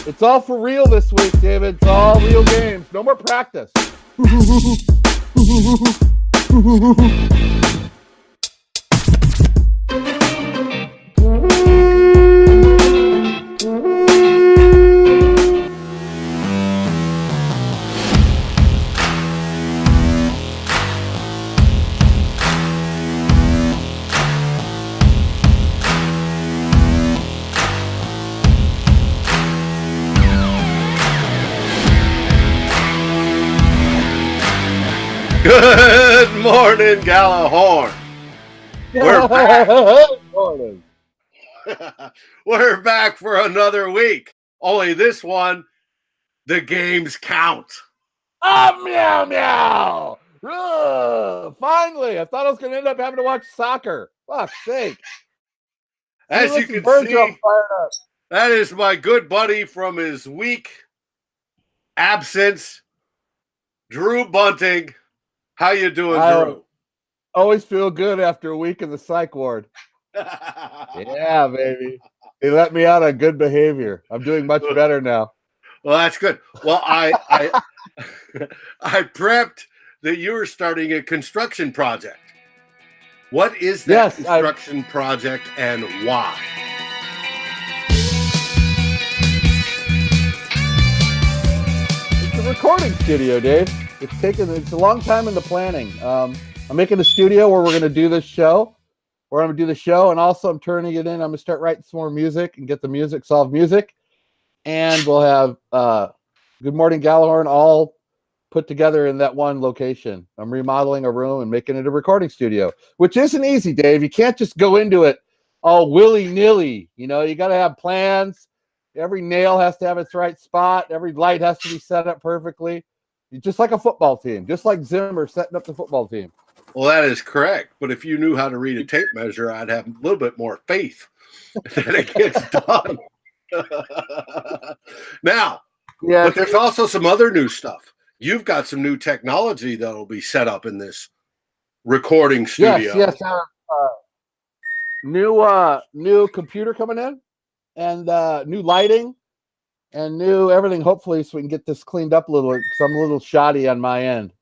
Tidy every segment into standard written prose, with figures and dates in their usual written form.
It's all for real this week, David. It's all real games. No more practice. Good morning, Gjallarhorn. We're back. Good morning. We're back for another week. Only this one, the games count. Oh, meow, meow. Ugh, finally, I thought I was going to end up having to watch soccer. Fuck's sake. As you can birds are all see, fired up. that is my good buddy from his week absence, Drew Bunting. How you doing, Drew? Always feel good after a week in the psych ward. Yeah, baby. They let me out on good behavior. I'm doing much better now. Well, that's good. Well, I prepped that you were starting a construction project. What is that construction project and why? It's a recording studio, Dave. It's a long time in the planning. I'm making a studio where we're going to do this show. Where I'm going to do the show, and also I'm turning it in. I'm going to start writing some more music and get the music, solve music. And we'll have Good Morning Gjallarhorn all put together in that one location. I'm remodeling a room and making it a recording studio, which isn't easy, Dave. You can't just go into it all willy-nilly. You know, you got to have plans. Every nail has to have its right spot. Every light has to be set up perfectly. Just like a football team, just like Zimmer setting up the football team. Well, that is correct. But if you knew how to read a tape measure, I'd have a little bit more faith that it gets done. Now, but there's also some other new stuff. You've got some new technology that will be set up in this recording studio. Yes. New computer coming in, and new lighting, and new everything. Hopefully, so we can get this cleaned up a little. Because I'm a little shoddy on my end.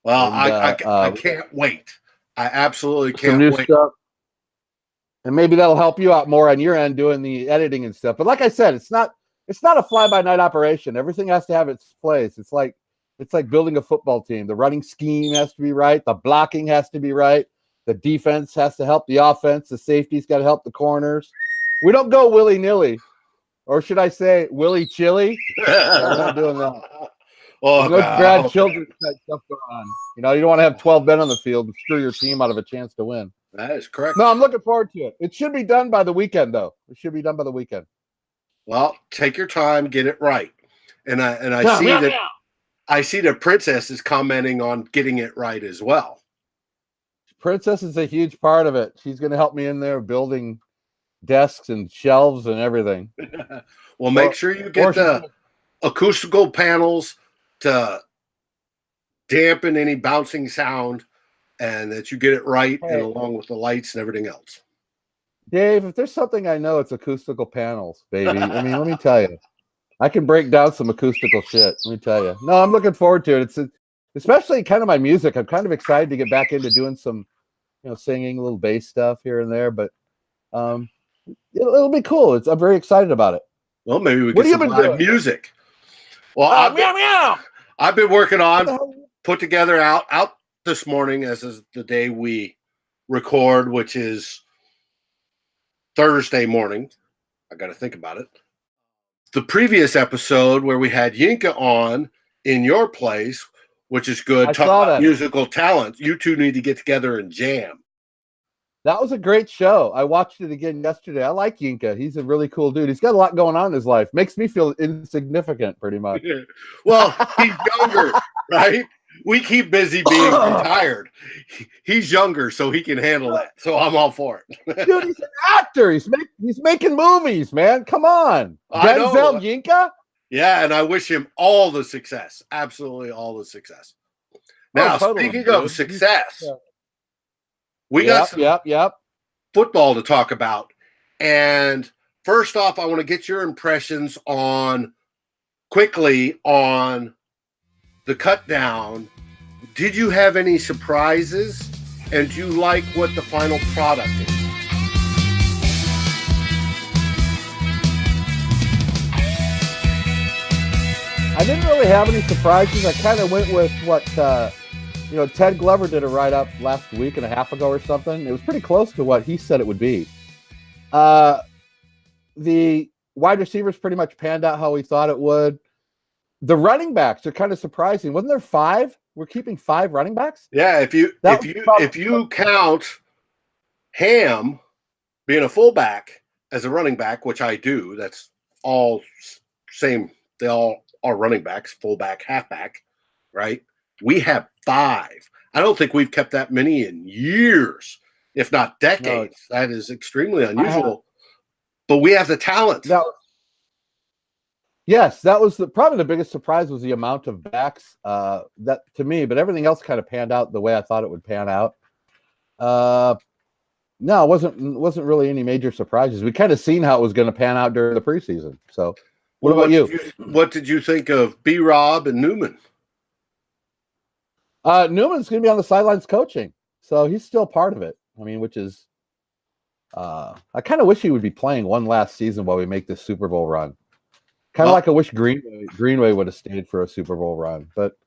Well, and, I can't wait. I absolutely can't wait. Stuff. And maybe that'll help you out more on your end doing the editing and stuff. But like I said, it's not a fly-by-night operation. Everything has to have its place. It's like building a football team. The running scheme has to be right. The blocking has to be right. The defense has to help the offense. The safety's got to help the corners. We don't go willy-nilly. Or should I say willy-chilly? We're not doing that. Oh, no bad children type stuff going on. You know, you don't want to have 12 men on the field and screw your team out of a chance to win. That is correct. No, I'm looking forward to it. It should be done by the weekend, though. It should be done by the weekend. Well, take your time, get it right. And I see that Princess is commenting on getting it right as well. Princess is a huge part of it. She's going to help me in there building desks and shelves and everything. Well, make sure you get the acoustical panels to dampen any bouncing sound, and that you get it right, and along with the lights and everything else. Dave, if there's something I know, it's acoustical panels, baby. I mean, let me tell you, I can break down some acoustical shit. Let me tell you. No, I'm looking forward to it. It's especially kind of my music. I'm kind of excited to get back into doing some, singing, a little bass stuff here and there. But it'll be cool. I'm very excited about it. Well, maybe we get some live music. Well, I've been working on put together out this morning, as is the day we record, which is Thursday morning. I got to think about it. The previous episode where we had Yinka on in your place, which is good. Talk about musical talent. You two need to get together and jam. That was a great show. I watched it again yesterday. I like Yinka. He's a really cool dude. He's got a lot going on in his life. Makes me feel insignificant, pretty much. Well, he's younger, right? We keep busy being retired. He's younger, so he can handle that. So I'm all for it. Dude, he's an actor. He's making movies, man. Come on. Denzel Yinka? Yeah, and I wish him all the success. Absolutely all the success. Now, speaking of success, we got some football to talk about. And first off, I want to get your impressions on quickly on the cut down, did you have any surprises? And do you like what the final product is? I didn't really have any surprises. I kind of went with what, Ted Glover did a write-up last week and a half ago or something. It was pretty close to what he said it would be. The wide receivers pretty much panned out how we thought it would. The running backs are kind of surprising. Wasn't there 5? We're keeping 5 running backs? Yeah, if you count Ham being a fullback as a running back, which I do, that's all same. They all are running backs, fullback, halfback, right? We have 5. I don't think we've kept that many in years, if not decades. No, that is extremely unusual. But we have the talent. Yes, that was probably the biggest surprise was the amount of backs that to me, but everything else kind of panned out the way I thought it would pan out. No, it wasn't really any major surprises. We kind of seen how it was going to pan out during the preseason. So, what about you? What did you think of B-Rob and Newman? Newman's going to be on the sidelines coaching, so he's still part of it. I mean, which is, I kind of wish he would be playing one last season while we make this Super Bowl run. Kind of like I wish Greenway would have stayed for a Super Bowl run, but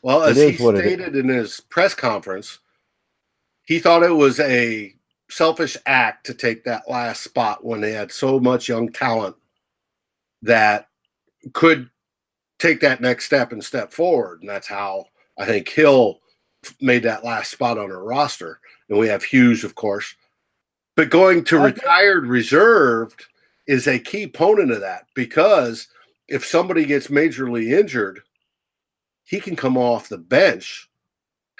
as he stated in his press conference, he thought it was a selfish act to take that last spot when they had so much young talent that could take that next step and step forward, and that's how I think Hill made that last spot on our roster. And we have Hughes, of course, but going to retired reserved is a key component of that, because if somebody gets majorly injured, he can come off the bench,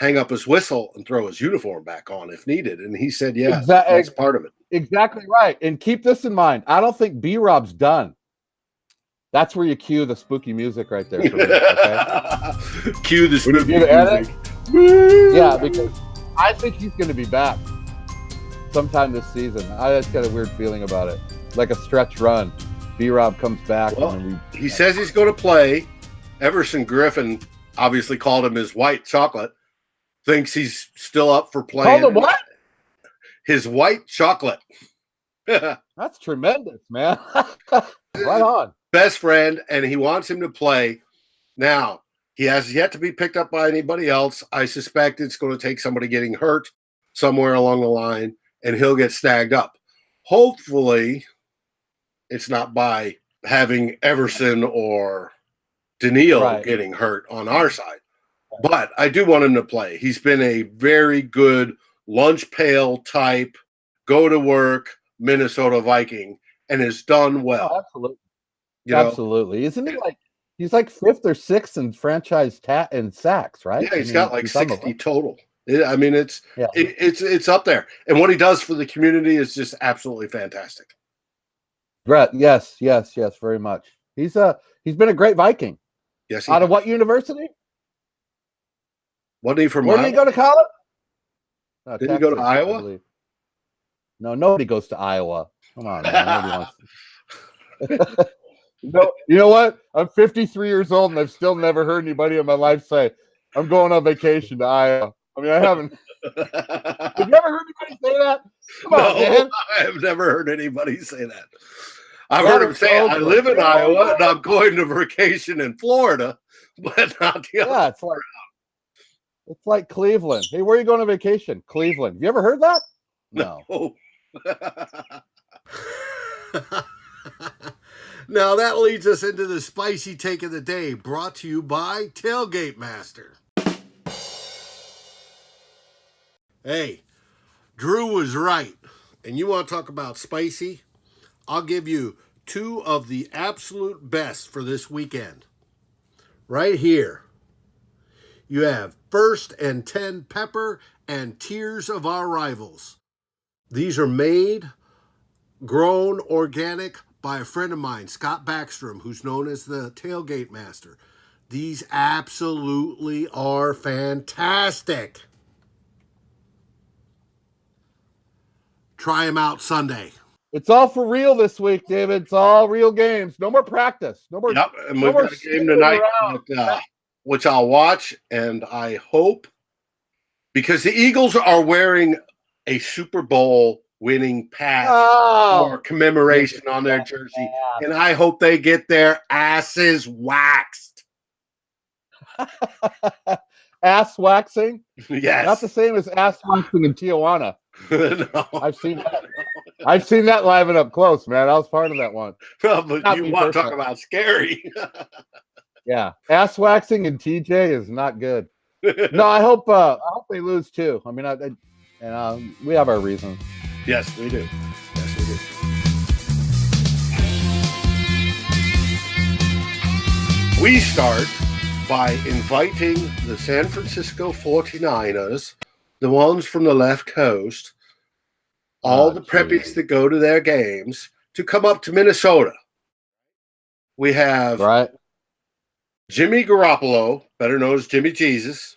hang up his whistle, and throw his uniform back on if needed. And he said, that's part of it. Exactly right. And keep this in mind. I don't think B-Rob's done. That's where you cue the spooky music right there for me, okay? Cue the spooky music. Yeah, because I think he's going to be back sometime this season. I just got a weird feeling about it. Like a stretch run. B-Rob comes back. Well, he says he's going to play. Everson Griffin obviously called him his white chocolate. Thinks he's still up for playing. Called him what? His white chocolate. That's tremendous, man. Right on. Best friend, and he wants him to play. Now, he has yet to be picked up by anybody else. I suspect it's going to take somebody getting hurt somewhere along the line, and he'll get snagged up. Hopefully, it's not by having Everson or Daniil getting hurt on our side. But I do want him to play. He's been a very good lunch pail type, go to work Minnesota Viking, and has done well. Oh, absolutely. Absolutely. Isn't he he's like 5th or 6th in franchise in sacks, right? Yeah, he's got like 60 total. I mean, it's up there. And what he does for the community is just absolutely fantastic. Right. Yes, very much. He's been a great Viking. Yes. Out of what university? Wasn't he from Where did he go to college? No, did he go to Iowa? No, nobody goes to Iowa. Come on, man. Nobody wants No, you know what? I'm 53 years old and I've still never heard anybody in my life say, I'm going on vacation to Iowa. I mean, I haven't. Have you ever heard anybody say that? Come on, man. I have never heard anybody say that. I've heard him say, I live in Iowa and I'm going to vacation in Florida, but not the other. Yeah, it's like Cleveland. Hey, where are you going on vacation? Cleveland. You ever heard that? No. Now that leads us into the spicy take of the day, brought to you by Tailgate Master. Hey, Drew was right. And you want to talk about spicy? I'll give you 2 of the absolute best for this weekend. Right here. You have First and 10 Pepper and Tears of Our Rivals. These are made, grown, organic by a friend of mine, Scott Backstrom, who's known as the Tailgate Master. These absolutely are fantastic. Try them out Sunday. It's all for real this week, David. It's all real games. No more practice. No more. Yep, and we've got a game tonight, which I'll watch, and I hope, because the Eagles are wearing a Super Bowl winning patch or commemoration on their jersey, and I hope they get their asses waxed. Ass waxing? Yes. Not the same as ass waxing in Tijuana. No. I've seen that. I've seen that live and up close, man. I was part of that one. No, but you want to talk about scary. Yeah. Ass waxing in TJ is not good. No, I hope they lose too. I mean, we have our reasons. Yes, we do. Yes, we do. We start by inviting the San Francisco 49ers, the ones from the left coast, all the preppies that go to their games, to come up to Minnesota. We have Jimmy Garopollo, better known as Jimmy Jesus,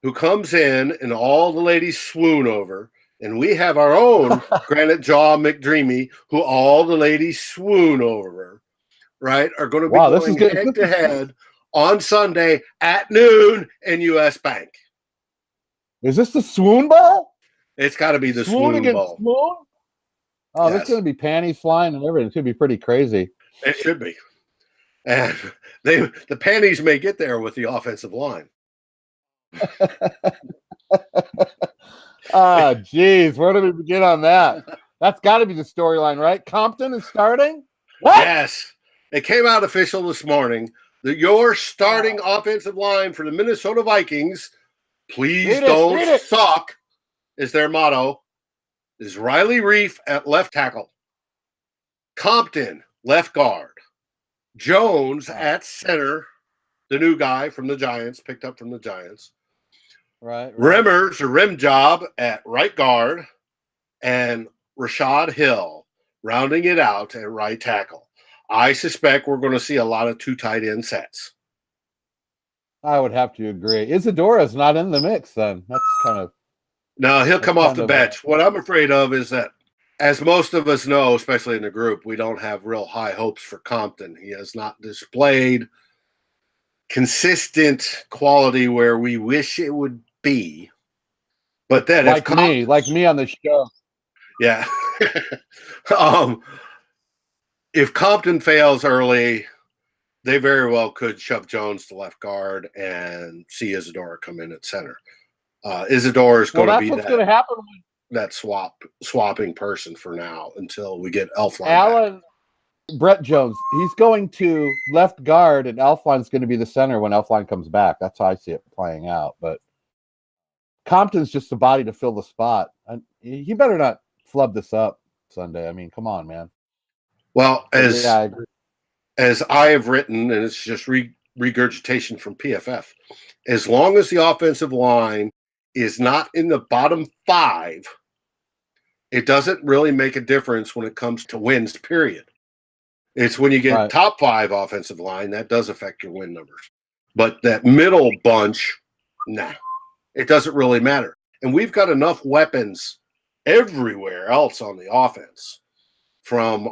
who comes in and all the ladies swoon over. And we have our own Granite Jaw McDreamy, who all the ladies swoon over, right? Are going to be going head-to-head on Sunday at noon in U.S. Bank. Is this the Swoon Bowl? It's got to be the Swoon Bowl. Swoon? Oh, there's going to be panties flying and everything. It's going to be pretty crazy. It should be. And the panties may get there with the offensive line. Geez, where do we begin on that? That's got to be the storyline, right? Compton is starting? What? Yes. It came out official this morning that your starting offensive line for the Minnesota Vikings, please don't suck, is their motto, is Riley Reef at left tackle, Compton, left guard, Jones at center, the new guy from the Giants, picked up from the Giants. Right. Rimmers, a rim job at right guard, and Rashad Hill rounding it out at right tackle. I suspect we're going to see a lot of two tight end sets. I would have to agree. Isadora's not in the mix then. That's kind of... No, he'll come off the bench. What I'm afraid of is that, as most of us know, especially in the group, we don't have real high hopes for Compton. He has not displayed consistent quality where we wish it would be. But then like me on the show. Yeah. If Compton fails early, they very well could shove Jones to left guard and see Isadora come in at center. Isadora is going to be that swapping person for now until we get Elfline back. Brett Jones, he's going to left guard, and Elfline's going to be the center when Elfline comes back. That's how I see it playing out. But Compton's just the body to fill the spot. And he better not flub this up Sunday. I mean, come on, man. Well, as I have written, and it's just regurgitation from PFF, as long as the offensive line is not in the bottom 5, it doesn't really make a difference when it comes to wins, period. It's when you get top 5 offensive line, that does affect your win numbers. But that middle bunch, nah, it doesn't really matter. And we've got enough weapons everywhere else on the offense, from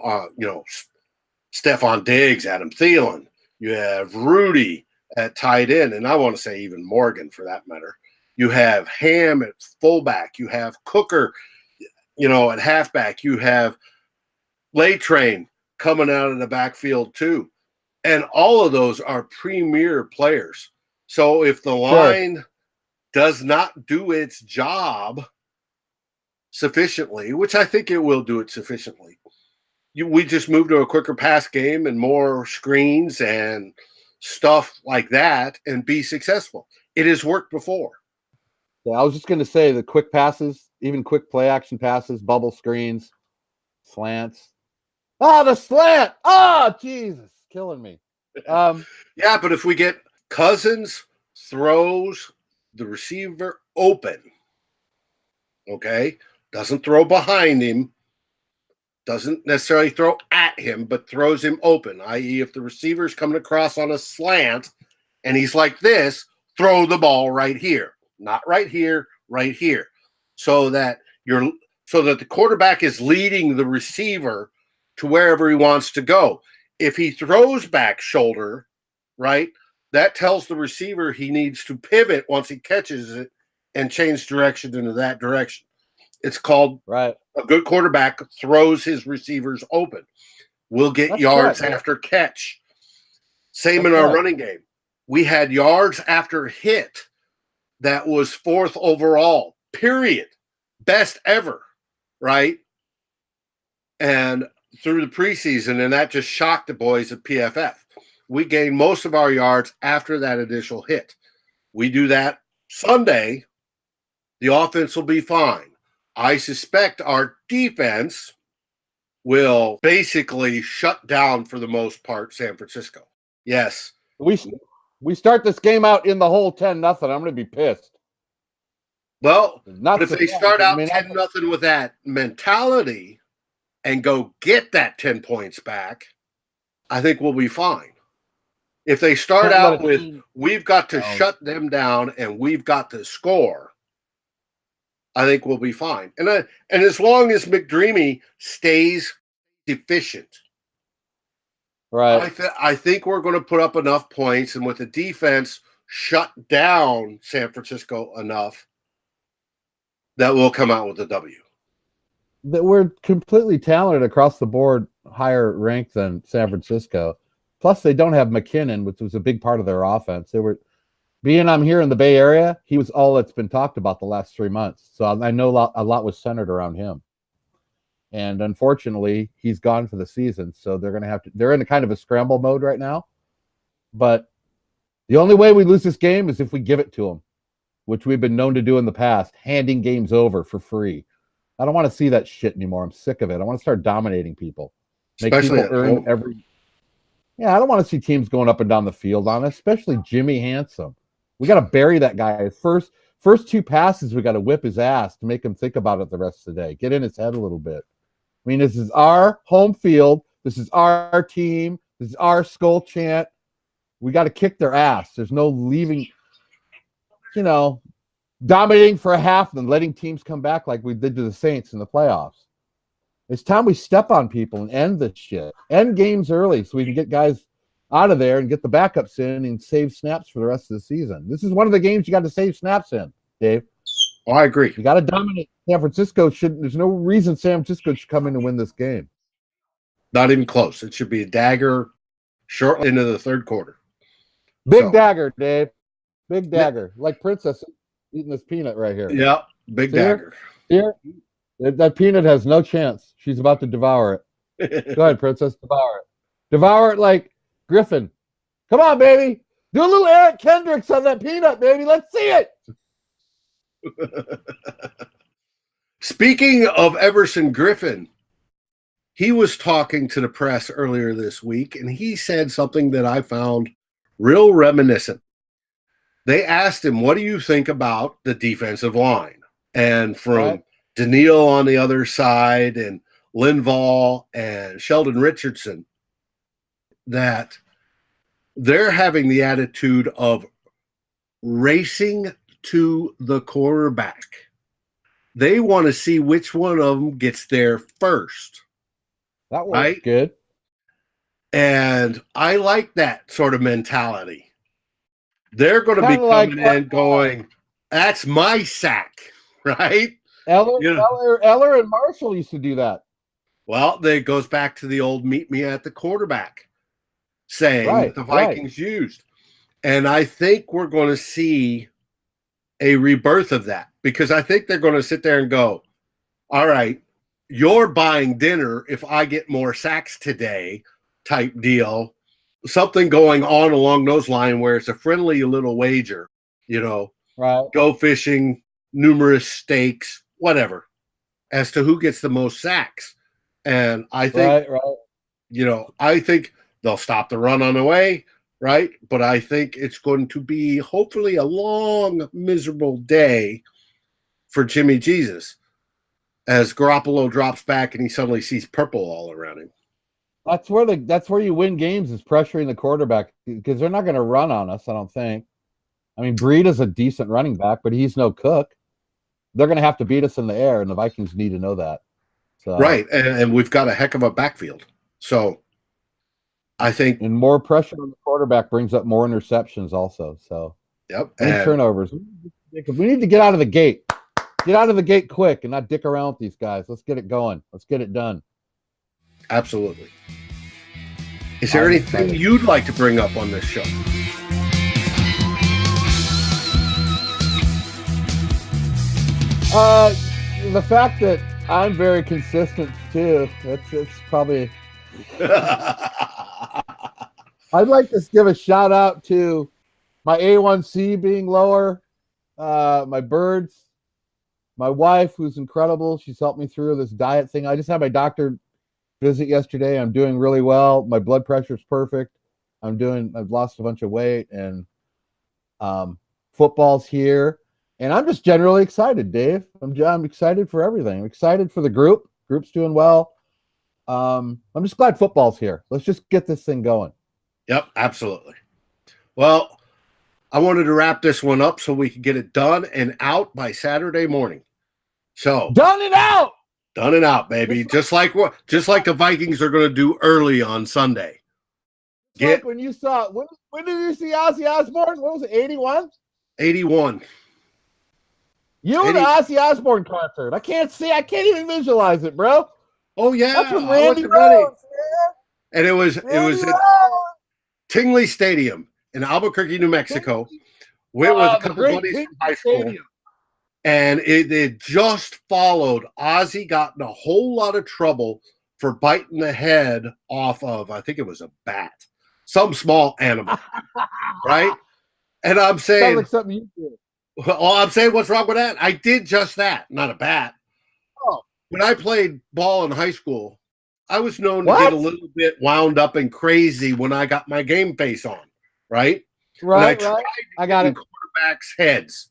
Stephon Diggs, Adam Thielen. You have Rudy at tight end, and I want to say even Morgan for that matter. You have Ham at fullback. You have Cooker, at halfback. You have Laytrain coming out of the backfield too. And all of those are premier players. So if the line does not do its job sufficiently, which I think it will do it sufficiently, we just move to a quicker pass game and more screens and stuff like that and be successful. It has worked before. Yeah, I was just going to say the quick passes, even quick play action passes, bubble screens, slants. Oh, the slant. Oh, Jesus, killing me. Yeah, but if we get Cousins throws the receiver open, okay, doesn't throw behind him, doesn't necessarily throw at him, but throws him open, i.e. if the receiver's coming across on a slant and he's like this, throw the ball right here. Not right here, right here. So that you're so that the quarterback is leading the receiver to wherever he wants to go. If he throws back shoulder, right, that tells the receiver he needs to pivot once he catches it and change direction into that direction. It's called right. A good quarterback throws his receivers open. We'll get yards after catch. Same in our running game. We had yards after hit that was 4th overall, period. Best ever, right? And through the preseason, and that just shocked the boys at PFF. We gained most of our yards after that initial hit. We do that Sunday, the offense will be fine. I suspect our defense will basically shut down, for the most part, San Francisco. Yes. We start this game out in the hole 10-0. I'm going to be pissed. Well, but if they start out 10-0 with that mentality and go get that 10 points back, I think we'll be fine. If they start out with, we've got to shut them down and we've got to score, I think we'll be fine. And as long as McDreamy stays efficient, right? I think we're going to put up enough points, and with the defense shut down San Francisco enough that we'll come out with a W. That we're completely talented across the board, higher ranked than San Francisco. Plus, they don't have McKinnon, which was a big part of their offense. I'm here in the Bay Area, he was all that's been talked about the last 3 months. So I know a lot was centered around him. And unfortunately, he's gone for the season. So they're in a kind of a scramble mode right now. But the only way we lose this game is if we give it to them, which we've been known to do in the past, handing games over for free. I don't want to see that shit anymore. I'm sick of it. I want to start dominating people. Especially people earn every. Yeah, I don't want to see teams going up and down the field on us, especially Jimmy Handsome. We got to bury that guy. First 2 passes, we got to whip his ass to make him think about it the rest of the day. Get in his head a little bit. I mean, this is our home field. This is our team. This is our skull chant. We got to kick their ass. There's no leaving, dominating for a half and letting teams come back like we did to the Saints in the playoffs. It's time we step on people and end this shit. End games early so we can get guys out of there and get the backups in and save snaps for the rest of the season. This is one of the games you got to save snaps in, Dave. Oh, I agree. You got to dominate. San Francisco there's no reason San Francisco should come in and win this game. Not even close. It should be a dagger shortly into the third quarter. Big dagger, Dave. Big dagger. Like Princess eating this peanut right here. Yeah, big dagger. Here, that peanut has no chance. She's about to devour it. Go ahead, Princess. Devour it. Devour it like Griffin. Come on, baby. Do a little Eric Kendricks on that peanut, baby. Let's see it. Speaking of Everson Griffin, he was talking to the press earlier this week, and he said something that I found real reminiscent. They asked him, what do you think about the defensive line? And from Daniil on the other side and Linval and Sheldon Richardson, that they're having the attitude of racing to the quarterback. They want to see which one of them gets there first. That works good. And I like that sort of mentality. They're going to be coming in going, that's my sack, right? Eller and Marshall used to do that. Well, it goes back to the old meet me at the quarterback saying that the Vikings used. And I think we're going to see a rebirth of that, because I think they're going to sit there and go, all right, you're buying dinner if I get more sacks today type deal. Something going on along those lines where it's a friendly little wager, go fishing, numerous stakes, whatever, as to who gets the most sacks. And I think, I think they'll stop the run on the way, right? But I think it's going to be hopefully a long, miserable day for Jimmy Jesus as Garoppolo drops back and he suddenly sees purple all around him. That's where you win games, is pressuring the quarterback, because they're not going to run on us, I don't think. I mean, Breed is a decent running back, but he's no Cook. they're going to have to beat us in the air, and the Vikings need to know that. So, right, and we've got a heck of a backfield. So I think, and more pressure on the quarterback brings up more interceptions also. So yep, and turnovers. We need to get out of the gate. Get out of the gate quick and not dick around with these guys. Let's get it going. Let's get it done. Absolutely. Is there anything you'd like to bring up on this show? The fact that I'm very consistent too. It's probably. I'd like to give a shout out to my A1C being lower, my birds, my wife, who's incredible. She's helped me through this diet thing. I just had my doctor visit yesterday. I'm doing really well. My blood pressure's perfect. I've lost a bunch of weight, and football's here. And I'm just generally excited, Dave. I'm excited for everything. I'm excited for the group. Group's doing well. I'm just glad football's here. Let's just get this thing going. Yep, absolutely. Well, I wanted to wrap this one up so we could get it done and out by Saturday morning. So done and out, baby. Just like the Vikings are going to do early on Sunday. Like when you saw when did you see Ozzy Osbourne? What was it? 81. 81. You and the Ozzy Osbourne concert. I can't even visualize it, bro. Oh yeah, that's with Randy Rhoads, and it was at Tingley Stadium in Albuquerque, New Mexico. Went with a couple buddies from high school, and it just followed. Ozzy got in a whole lot of trouble for biting the head off of, I think it was a bat, some small animal, right? And I'm saying, sounds like something you did. Well, I'm saying, what's wrong with that? I did just that, not a bat. Oh. When I played ball in high school, I was known to get a little bit wound up and crazy when I got my game face on, right? Right, right. I got it. Quarterbacks' heads.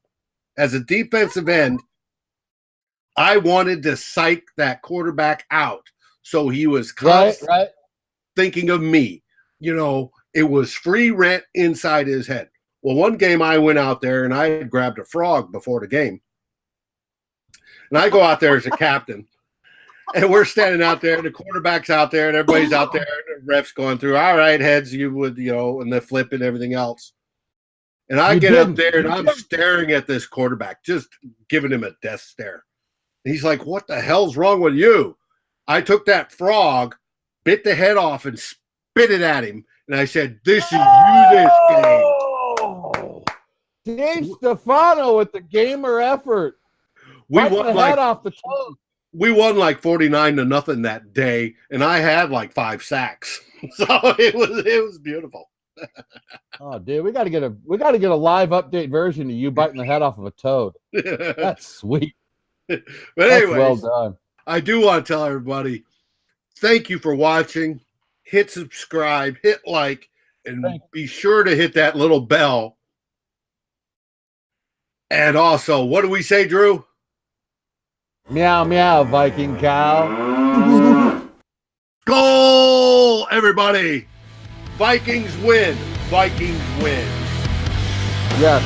As a defensive end, I wanted to psych that quarterback out so he was constantly thinking of me. You know, it was free rent inside his head. Well, one game I went out there and I grabbed a frog before the game. And I go out there as a captain. And we're standing out there, and the quarterback's out there, and everybody's out there, and the ref's going through, all right, heads, you would, and the flip and everything else. And I get up there, and I'm staring at this quarterback, just giving him a death stare. And he's like, what the hell's wrong with you? I took that frog, bit the head off, and spit it at him. And I said, this is you this game. Dave Stefano with the gamer effort. We won head off the toe. We won like 49-0 that day, and I had like 5 sacks. So it was beautiful. Oh, dude, we got to get a live update version of you biting the head off of a toad. That's sweet. But anyway, well done. I do want to tell everybody, thank you for watching. Hit subscribe, hit like, and be sure to hit that little bell. And also, what do we say, Drew? Meow, meow, Viking cow. Goal, everybody. Vikings win. Vikings win. Yes.